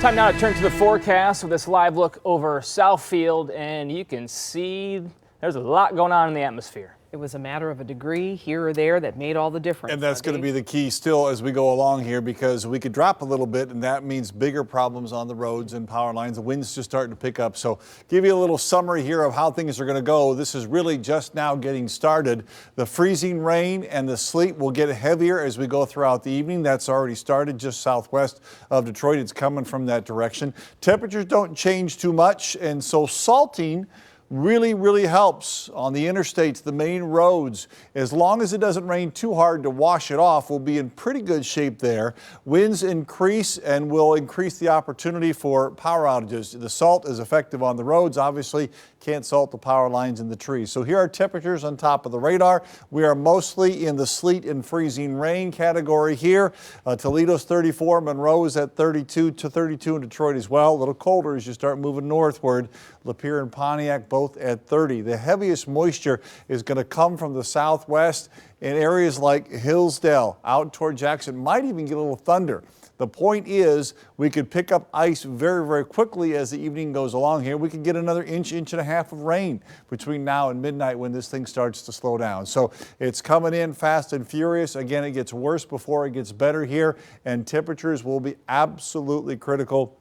Time now to turn to the forecast with this live look over Southfield, and you can see there's a lot going on in the atmosphere. It was a matter of a degree here or there that made all the difference. And that's going to be the key still as we go along here, because we could drop a little bit and that means bigger problems on the roads and power lines. The wind's just starting to pick up. So give you a little summary here of how things are going to go. This is really just now getting started. The freezing rain and the sleet will get heavier as we go throughout the evening. That's already started just southwest of Detroit. It's coming from that direction. Temperatures don't change too much, and so salting really helps on the interstates, the main roads. As long as it doesn't rain too hard to wash it off, we'll be in pretty good shape there. Winds increase and will increase the opportunity for power outages. The salt is effective on the roads, obviously. Can't salt the power lines and the trees. So here are temperatures on top of the radar. We are mostly in the sleet and freezing rain category here. Toledo's 34, Monroe is at 32 to 32 in Detroit as well. A little colder as you start moving northward. Lapeer and Pontiac both at 30. The heaviest moisture is going to come from the southwest in areas like Hillsdale, out toward Jackson. Might even get a little thunder. The point is, we could pick up ice very quickly as the evening goes along here. We could get another inch and a half of rain between now and midnight when this thing starts to slow down. So it's coming in fast and furious. Again, it gets worse before it gets better here, and temperatures will be absolutely critical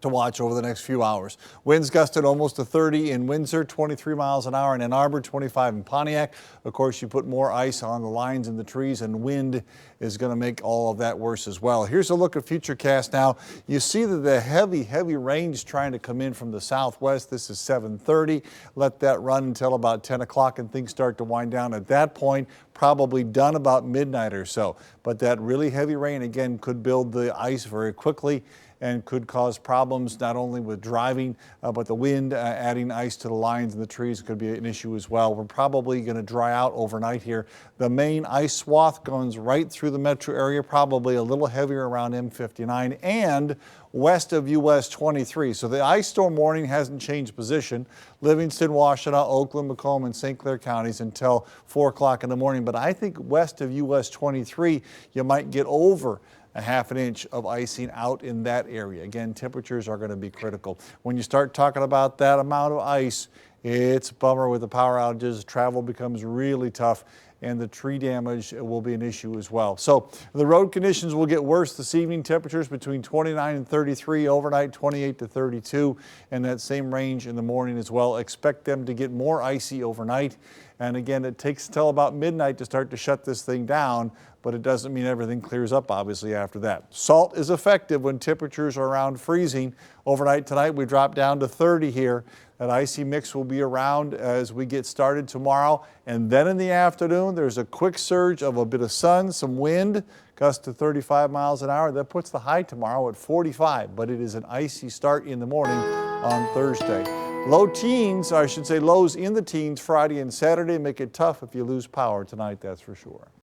to watch over the next few hours. Winds gusted almost to 30 in Windsor, 23 miles an hour in Ann Arbor, 25 in Pontiac. Of course, you put more ice on the lines and the trees, and wind is going to make all of that worse as well. Here's a look at Futurecast now. You see that the heavy rain is trying to come in from the southwest. This is 7:30. Let that run until about 10 o'clock and things start to wind down. At that point, probably done about midnight or so. But that really heavy rain, again, could build the ice very quickly and could cause problems not only with driving, but the wind adding ice to the lines and the trees could be an issue as well. We're probably going to dry out overnight here. The main ice swath goes right through the metro area, probably a little heavier around M59 and west of US 23. So the ice storm warning hasn't changed position. Livingston, Washtenaw, Oakland, Macomb, and St. Clair counties until 4 o'clock in the morning. But I think west of US 23, you might get over a half an inch of icing out in that area. Again, temperatures are going to be critical. When you start talking about that amount of ice, it's a bummer with the power outages. Travel becomes really tough, and the tree damage will be an issue as well. So the road conditions will get worse this evening. Temperatures between 29 and 33, overnight 28 to 32, and that same range in the morning as well. Expect them to get more icy overnight. And again, it takes till about midnight to start to shut this thing down, but it doesn't mean everything clears up, obviously, after that. Salt is effective when temperatures are around freezing. Overnight tonight, we drop down to 30 here. That icy mix will be around as we get started tomorrow. And then in the afternoon, there's a quick surge of a bit of sun, some wind, gust to 35 miles an hour. That puts the high tomorrow at 45, but it is an icy start in the morning on Thursday. Low teens, or I should say lows in the teens Friday and Saturday. Make it tough if you lose power tonight, that's for sure.